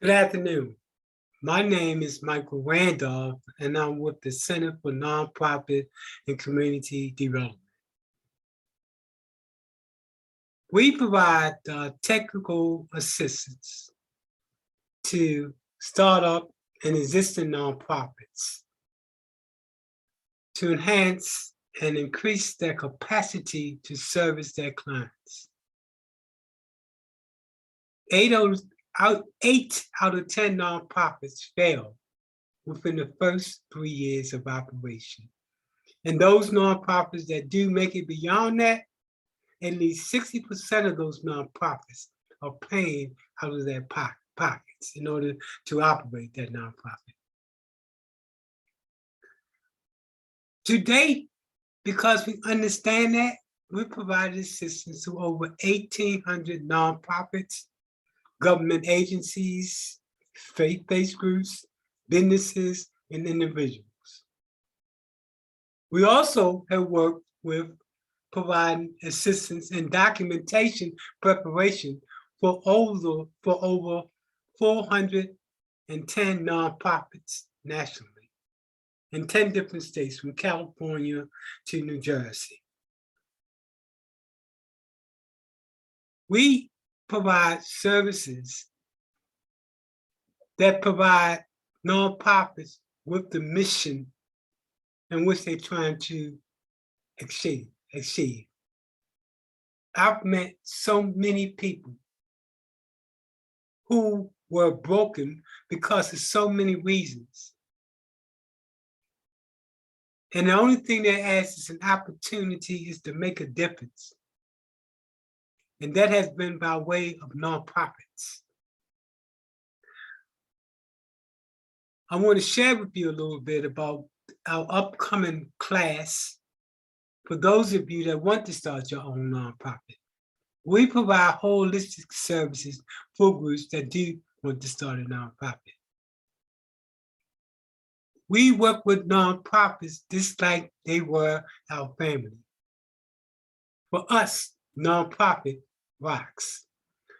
Good afternoon. My name is Michael Randolph, and I'm with the Center for Nonprofit and Community Development. We provide technical assistance to startup and existing nonprofits to enhance and increase their capacity to service their clients. 8 out of 10 nonprofits fail within the first 3 years of operation. And those nonprofits that do make it beyond that, at least 60% of those nonprofits are paying out of their pockets in order to operate that nonprofit. To date, because we understand that, we provided assistance to over 1,800 nonprofits, government agencies, faith-based groups, businesses, and individuals. We also have worked with providing assistance and documentation preparation for over 410 nonprofits nationally in 10 different states, from California to New Jersey. We provide services that provide nonprofits with the mission in which they're trying to achieve. I've met so many people who were broken because of so many reasons. And the only thing they ask is an opportunity is to make a difference. And that has been by way of nonprofits. I want to share with you a little bit about our upcoming class for those of you that want to start your own nonprofit. We provide holistic services for groups that do want to start a nonprofit. We work with nonprofits just like they were our family. For us, nonprofit rocks.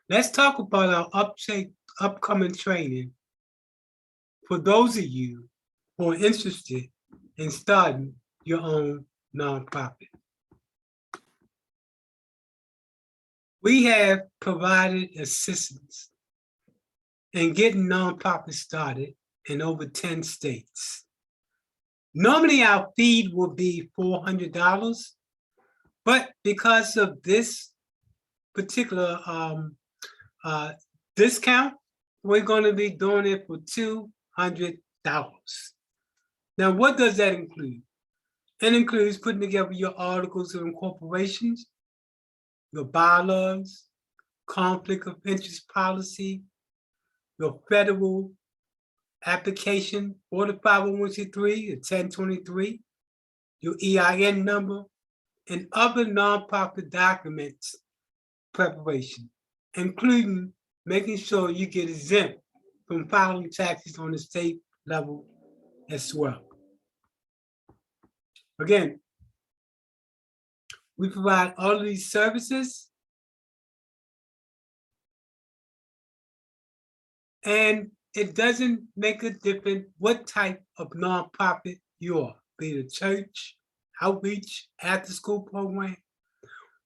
Let's talk about our upcoming training for those of you who are interested in starting your own nonprofit. We have provided assistance in getting nonprofits started in over 10 states. Normally our fee will be $400, but because of this particular discount, we're going to be doing it for $200. Now, what does that include? It includes putting together your articles of incorporation, your bylaws, conflict of interest policy, your federal application for the 501c3, the 1023, your EIN number, and other nonprofit documents preparation, including making sure you get exempt from filing taxes on the state level as well. Again, we provide all of these services, and it doesn't make a difference what type of nonprofit you are, be it a church, outreach, after-school program.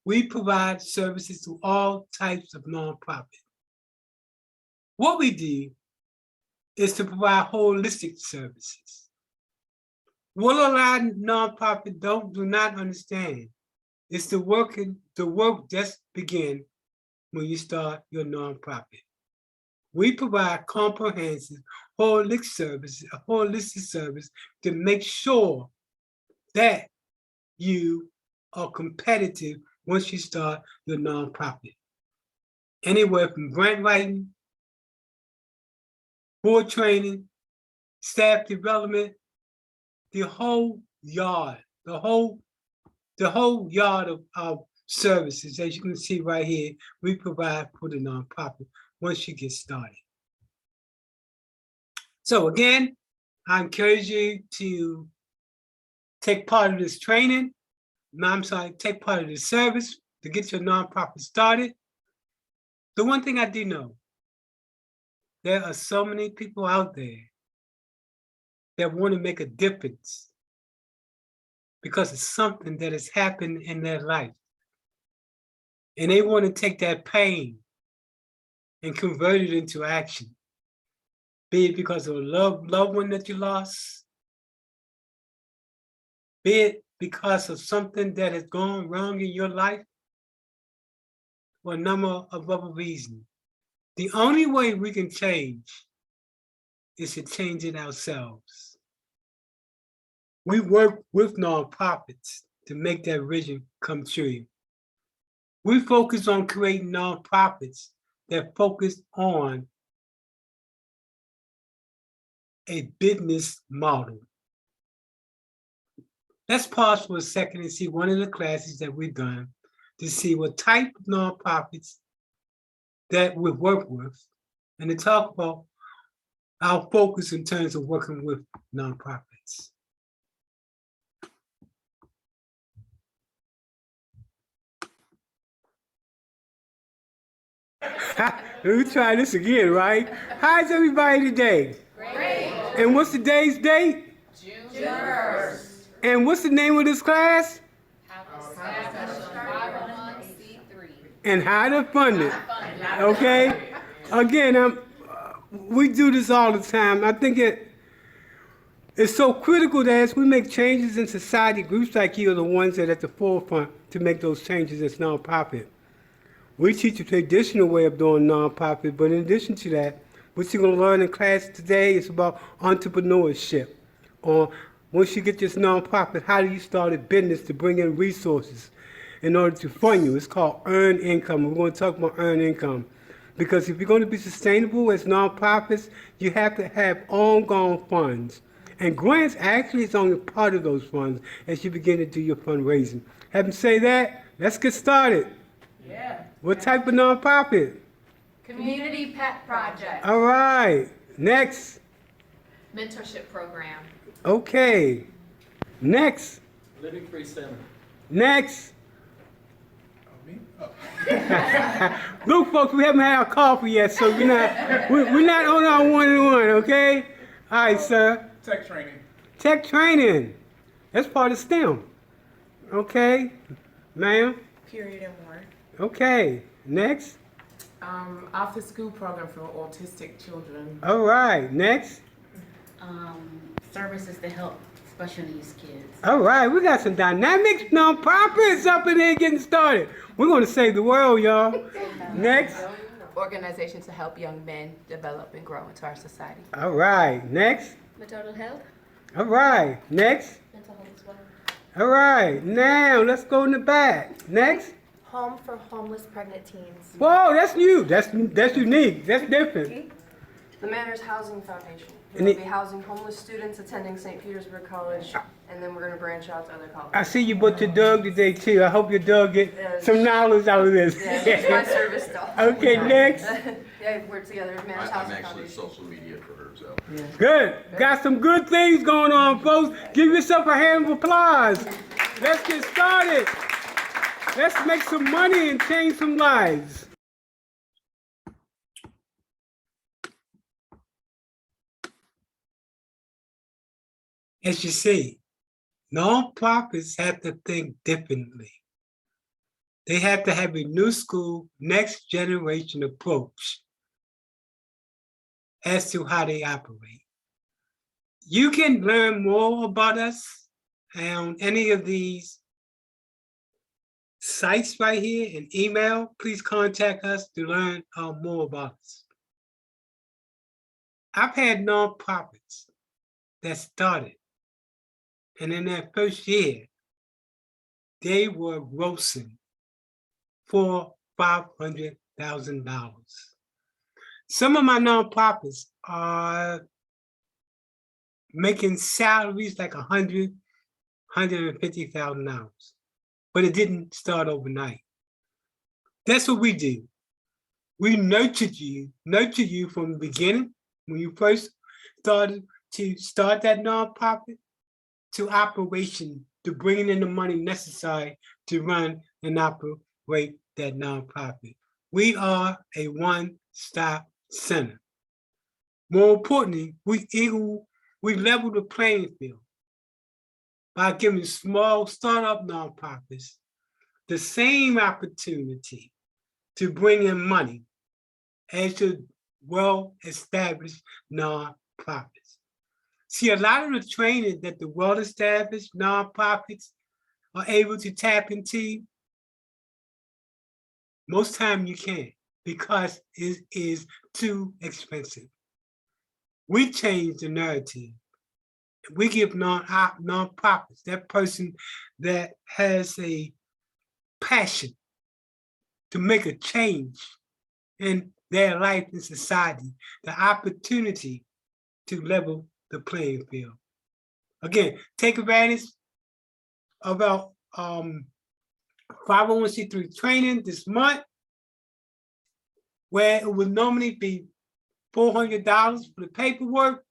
We provide services to all types of nonprofits. What we do is to provide holistic services. What a lot of nonprofits do not understand is the work just begin when you start your nonprofit. We provide comprehensive holistic service to make sure that you are competitive once you start your nonprofit. Anywhere from grant writing, board training, staff development, the whole yard of services, as you can see right here, we provide for the nonprofit once you get started. So again, I encourage you to take part of this training. Take part of this service to get your nonprofit started. The one thing I do know there are so many people out there that want to make a difference because it's something that has happened in their life. And they want to take that pain and convert it into action. Be it because of a loved one that you lost, be it because of something that has gone wrong in your life, or a number of other reasons. The only way we can change is to change it ourselves. We work with nonprofits to make that vision come true. We focus on creating nonprofits that focus on a business model. Let's pause for a second and see one of the classes that we've done to see what type of nonprofits that we work with and to talk about our focus in terms of working with nonprofits. Let me try this again, right? How's everybody today? Great. And what's the day's date? June 1st. And what's the name of this class? And how to fund it. Okay? Again, we do this all the time. I think it's so critical that as we make changes in society, groups like you are the ones that are at the forefront to make those changes as nonprofit. We teach a traditional way of doing nonprofit, but in addition to that, what you're going to learn in class today is about entrepreneurship. Or once you get this nonprofit, how do you start a business to bring in resources in order to fund you? It's called earned income. We're going to talk about earned income. Because if you're going to be sustainable as nonprofits, you have to have ongoing funds. And grants actually is only part of those funds as you begin to do your fundraising. Having said that, let's get started. Yeah. What type of nonprofit? Community Pet Project. All right. Next. Mentorship Program. Okay. Next. Living Free Center. Next. Look, folks, we haven't had our coffee yet, so we're not on our one-on-one, okay? All right, sir. Tech training. Tech training. That's part of STEM. Okay. Ma'am. Period and more. Okay. Next. After school program for autistic children. All right. Next. Services to help special needs kids. All right. We got some dynamic nonprofits up in here getting started. We're going to save the world, y'all. Next. Organization to help young men develop and grow into our society. All right. Next. Maternal health, All right. Next. mental health as well. All right. Now let's go in the back. Next. Home for homeless pregnant teens. Whoa, that's new. That's unique. That's different. The Manners Housing Foundation. And We'll it- be housing homeless students attending St. Petersburg College, and then we're going to branch out to other I colleges. see you brought your dog today too. I hope your dog get some knowledge out of this. Yeah, it's my service dog. Okay, next. Yeah, we're together. Manners I'm Housing actually Foundation. social media for her, so. Good. Got some good things going on, folks. Give yourself a hand of applause. Let's get started. Let's make some money and change some lives. As you see, nonprofits have to think differently. They have to have a new school, next generation approach as to how they operate. You can learn more about us on any of these sites right here and email. Please contact us to learn more about us. I've had nonprofits that started, and in their first year, they were grossing $500,000. Some of my nonprofits are making salaries like $150,000, but it didn't start overnight. That's what we do. We nurtured you from the beginning when you first started to start that nonprofit to operation, to bringing in the money necessary to run and operate that nonprofit. We are a one-stop center. More importantly, we level the playing field by giving small startup nonprofits the same opportunity to bring in money as your well-established nonprofits. See, a lot of the training that the well-established nonprofits are able to tap into, most time you can't because it is too expensive. We change the narrative. We give nonprofits, that person that has a passion to make a change in their life in society, the opportunity to level the playing field. Again, take advantage of our 501c3 training this month, where it would normally be $400 for the paperwork,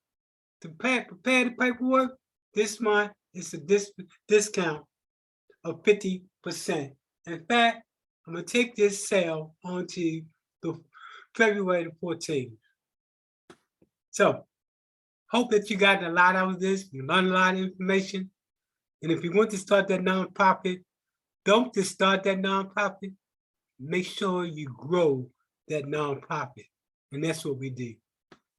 to prepare the paperwork. This month, it's a discount of 50%. In fact, I'm gonna take this sale onto the February the 14th. So, hope that you got a lot out of this, you learned a lot of information. And if you want to start that nonprofit, don't just start that nonprofit, make sure you grow that nonprofit. And that's what we do.